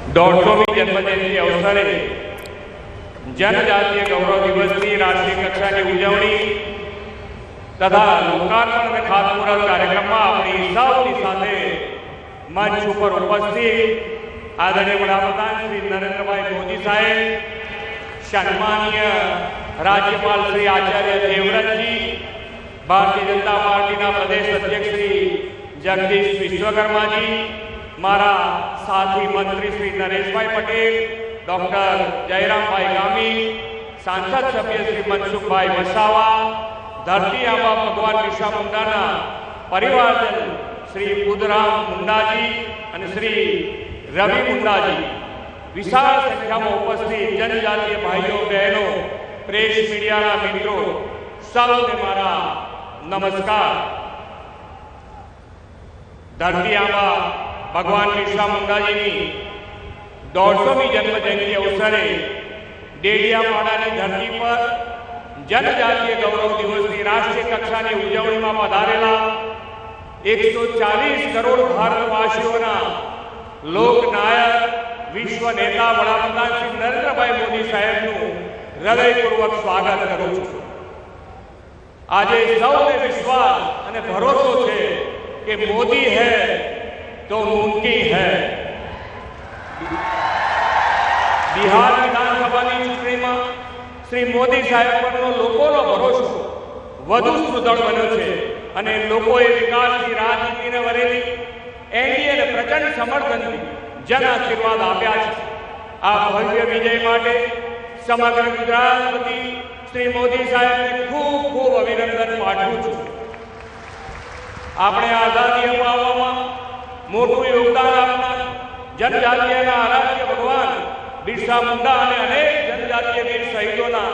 150મી જન્મજયંતિ અવસરે જનજાતીય ગૌરવ દિવસની રાષ્ટ્રીય કક્ષાની ઉજવણી તથા લોકાર્પણ અને ખાતમુહૂર્ત કાર્યક્રમમાં આપણી સૌની સાથે મંચ ઉપર ઉપસ્થિત આદરણીય વડાપ્રધાન શ્રી નરેન્દ્રભાઈ મોદી સાહેબ, સન્માનીય રાજ્યપાલ શ્રી આચાર્ય દેવવ્રતજી, ભારતીય જનતા પાર્ટીના પ્રદેશ અધ્યક્ષ શ્રી જગદીશ વિશ્વકર્માજી, મારા સાથી મંત્રી શ્રી નરેશભાઈ પટેલ, ડોક્ટર જયરામભાઈ ગામી, સાંસદ સભ્ય શ્રી મનસુખભાઈ વસાવા, ધરતી આબા ભગવાન બિરસા મુંડાના પરિવારજન શ્રી બુધરામ મુંડાજી અને શ્રી રવિ મુંડાજી, વિશાળ સંખ્યામાં ઉપસ્થિત જનજાતીય ભાઈઓ બહેનો, પ્રેસ મીડિયાના મિત્રો, સૌને મારા નમસ્કાર. ધરતી આબા ભગવાન બિરસા મુંડાજીની 150મી જન્મજયંતિ અવસરે ડેડિયાપાડાની ધરતી પર જનજાતીય ગૌરવ દિવસની રાષ્ટ્રીય કક્ષાની ઉજવણીમાં પધારેલા 140 કરોડ ભારતવાસીઓના લોકનાયક, વિશ્વ નેતા વડાપ્રધાન શ્રી નરેન્દ્રભાઈ મોદી સાહેબનું હૃદયપૂર્વક સ્વાગત કરું છું. આજે સૌને વિશ્વાસ અને ભરોસો છે કે મોદી હૈ તો મુમકિન હૈ. બિહાર વિધાનસભાની ચૂંટણીમાં શ્રી મોદી સાહેબ પરનો લોકોનો ભરોસો વધુ સુદૃઢ બન્યો છે અને લોકોએ વિકાસની રાજનીતિને વરેલી એનડીએને પ્રચંડ સમર્થનથી જન આશીર્વાદ આપ્યા છે. આ ભવ્ય વિજય માટે સમગ્ર ગુજરાત વતી શ્રી મોદી સાહેબને ખૂબ ખૂબ અભિનંદન પાઠવું છું. આપણે આઝાદી અપાવવામાં મોટું યોગદાન આપનાર જનજાતીયના આરાધ્ય ભગવાન બિરસા મુંડા અને અનેક જનજાતીય વીર શહીદોના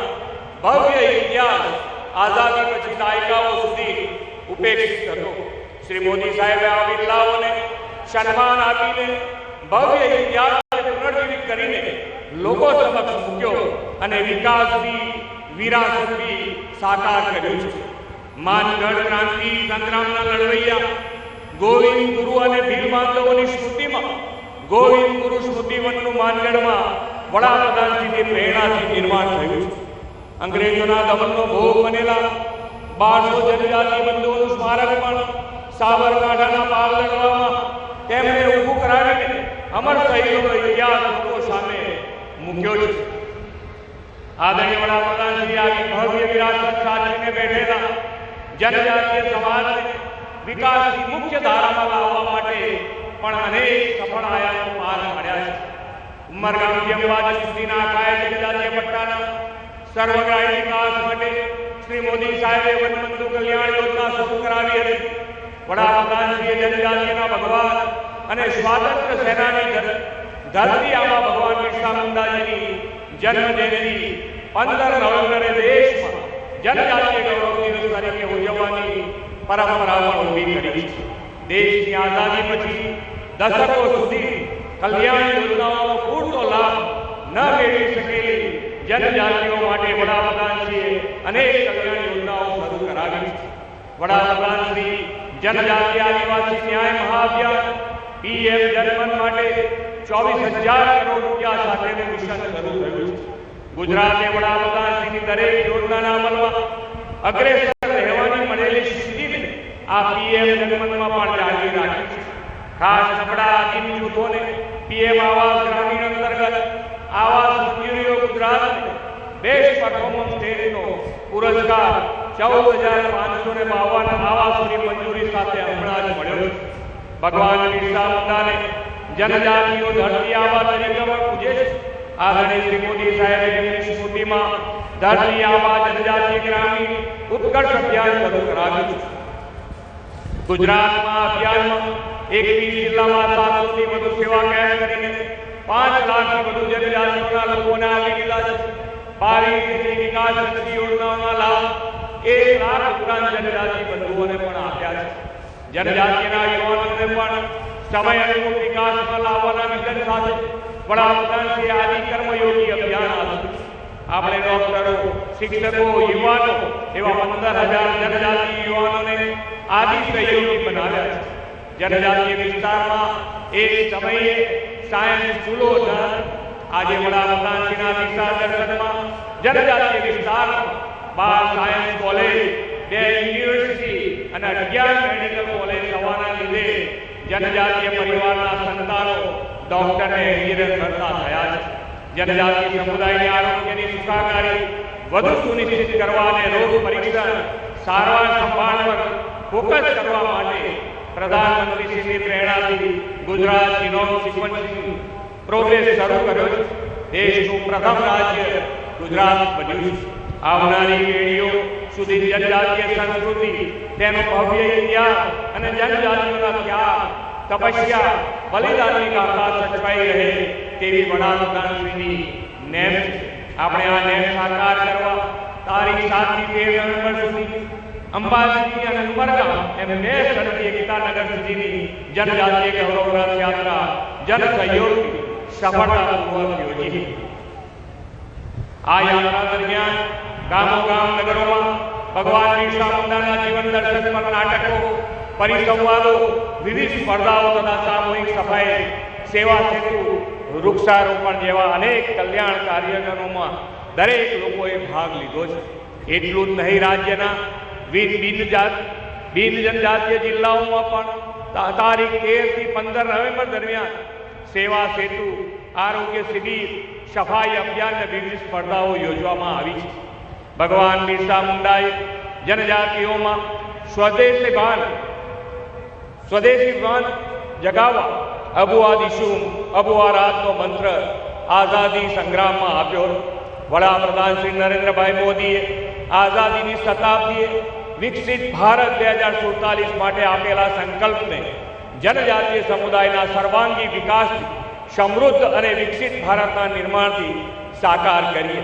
ભવ્ય ઇતિહાસ આઝાદી પછી દાયકાઓ સુધી ઉપેક્ષિત હતો. શ્રી મોદી સાહેબે આ બિરલાઓને સન્માન આપીને ભવ્ય ઇતિહાસને પુનર્જીવિત કરીને લોકો સમક્ષ મૂક્યો અને વિકાસની વિરાસતની સાકાર કર્યું છે. માનગઢ ક્રાંતિ સંગ્રામના લડવૈયા ગોવિંદ ગુરુ અને ભીલ બાંધવોની સ્મૃતિમાં ગોવિંદ ગુરુ સ્મૃતિવનનું માનગઢમાં વડાપ્રધાનશ્રીની પ્રેરણાથી નિર્માણ થયું છે. અંગ્રેજોના દમનનો ભોગ બનેલા 1200 જનજાતિ બંધુઓનું સ્મારક પણ સાબરકાંઠાના પાર લડવામાં તેમણે ઊભું કરાવીને અમર શહીદોનો ઇતિહાસ લોકો સામે મૂક્યો છે. આદરણીય વડાપ્રધાન શ્રી આવી ભવ્ય વિરાસત સાચવીને બેઠેલા જનજાતીય સમાજને વિકાસની મુખ્ય ધારામાં લાવવા માટે પણ અનેક સફળ આયામો પાર પાડ્યા છે. ઉમરગામથી અંબાજી સુધીના કાયમી જનજાતીય પટ્ટાના સર્વગ્રાહી વિકાસ માટે શ્રી મોદી સાહેબે વનબંધુ કલ્યાણ યોજના શરૂ કરાવી હતી. વડાપ્રધાનશ્રીએ જનજાતિના ભગવાન અને સ્વાતંત્ર્ય સેનાની ધરતી આબા ભગવાન બિરસા મુંડાજીની જન્મજયંતિ 15 નવેમ્બરે દેશમાં જનજાતીય ગૌરવ દિવસ તરીકે ઉજવવાની પરંપરા પણ ઊભી કરી છે. દેશની આઝાદી પછી દશકો સુધી કલ્યાણ યોજનાઓનો પૂરતો લાભ ન મેળવી શકેલી જનજાતિઓ માટે વડાપ્રધાનશ્રીએ અનેક કલ્યાણ યોજનાઓ શરૂ કરાવી છે. વડાપ્રધાનશ્રી જનજાતીય આદિવાસી ન્યાય મહાઅભિયાન PM જનમન માટે 24,000 કરોડ રૂપિયા સાથેનું મિશન શરૂ થયું છે. ગુજરાતે વડાપ્રધાનશ્રીની દરેક યોજનાના અમલમાં અગ્રેસર રહેવાની મળેલી સિદ્ધિને આ PM જનમનમાં પણ જાળવી રાખી છે. ખાસ નબળા આદિમ જૂથોને PM આવાસ ગ્રામીણ અંતર્ગત આવાસ મંજૂરીઓ ગુજરાતને બેસ્ટ પરફોર્મન્સ સ્ટેટનો પુરસ્કાર 14,552 આવાસોની મંજૂરી સાથે હમણાં જ મળ્યો છે. ભગવાન બિરસા મુંડાને જનજાતિઓ ધરતી આબા તરીકે પણ પૂજે છે. આદરણીય શ્રી મોદી સાહેબે તેમની સ્મૃતિમાં ધરતી આબા જનજાતીય ગ્રામીણ ઉત્કર્ષ અભિયાન શરૂ કરાવ્યું છે. ગુજરાતમાં અભિયાનમાં 21 જિલ્લામાં 700થી વધુ સેવા કેમ્પ કરીને 5 લાખથી વધુ જનજાતિઓના લોકોને આપી દીધા છે. 22 વિકાસ યોજનાઓના લાભ 1 લાખ ઉપરાંત જનજાતિ બંધુઓને પણ આપ્યા છે. જનજાતિના યુવાનોને પણ સમય અનુકૂળ વિકાસમાં લાવવાના વિઝન સાથે વડાપ્રધાનશ્રીએ આદિ કર્મયોગી અભિયાન આપ્યું. આપણે ડોક્ટરો, શિક્ષકો, યુવાનો એવા 15,000 જનજાતિ યુવાનોને આદિ સહયોગી બનાવ્યા છે. जनजातीय विस्तार में एक समय સાયન્સ સ્કૂલો આજે વડાપ્રધાનશ્રીના દિશા દર્શનમાં જનજાતીય વિસ્તારમાં 12 સાયન્સ કોલેજ, 2 યુનિવર્સિટી અને 11 મેડિકલ કોલેજ થવાના લીધે જનજાતીય પરિવારના સંતાનો ડોક્ટર અને એન્જિનિયર બનતા થયા છે. જનજાતીય સમુદાયની આરોગ્યની સુખાકારી વધુ સુનિશ્ચિત કરવા અને રોગ પરીક્ષણ, સારવાર સંભાળ પર ફોકસ કરવા માટે પ્રધાનમંત્રીશ્રીની પ્રેરણાથી ગુજરાત જીનોમ સિક્વન્સિંગ પ્રોગ્રેસ શરૂ કર્યો છે. દેશનું પ્રથમ રાજ્ય ગુજરાત બન્યું છે. આવનારી પેઢીઓ સુધી જનજાતીય સંસ્કૃતિ, તેનો ભવ્ય ઇતિહાસ અને જનજાતિઓના ત્યાગ, તપસ્યા, બલિદાનની ગાથા સચવાઈ રહે તેવી વડાપ્રધાનશ્રીની નેમ છે. આપણે આ નેમ સાકાર કરવા તારીખ 7 થી 13 નવેમ્બર સુધી અંબાજી અને ઉમરગામ એમ 2 સ્થળથી એકતાનગર સુધીની જનજાતીય ગૌરવ રથયાત્રા જન સહયોગથી સફળતાપૂર્વક યોજી. આ યાત્રા દરમિયાન ગામોગામ નગરોમાં ભગવાન બિરસા મુંડાના જીવન દર્શન પર નાટકો, પરિસંવાદો, વિવિધ સ્પર્ધાઓ તથા સામૂહિક સફાઈ, સેવા સેતુ, વૃક્ષારોપણ જેવા અનેક કલ્યાણ કાર્યક્રમોમાં દરેક લોકોએ ભાગ લીધો છે. એટલું જ નહીં, રાજ્યના બિન જનજાતીય જિલ્લાઓમાં પણ તારીખ 13 થી 15 નવેમ્બર દરમિયાન સેવા સેતુ, આરોગ્ય શિબિર, સફાઈ અભિયાન અને વિવિધ સ્પર્ધાઓ યોજવામાં આવી છે. ભગવાન બિરસા મુંડાએ જનજાતિઓમાં સ્વદેશી ભાન જગાવવા અબુઆ દિશુમ અબુઆ રાતનો મંત્ર આઝાદી સંગ્રામમાં આપ્યો. વડાપ્રધાન શ્રી નરેન્દ્રભાઈ મોદીએ આઝાદીની શતાબ્દીએ વિકસિત ભારત 2047 માટે આપેલા સંકલ્પને જનજાતીય સમુદાયના સર્વાંગી વિકાસથી સમૃદ્ધ અને વિકસિત ભારતના નિર્માણથી સાકાર કરીએ.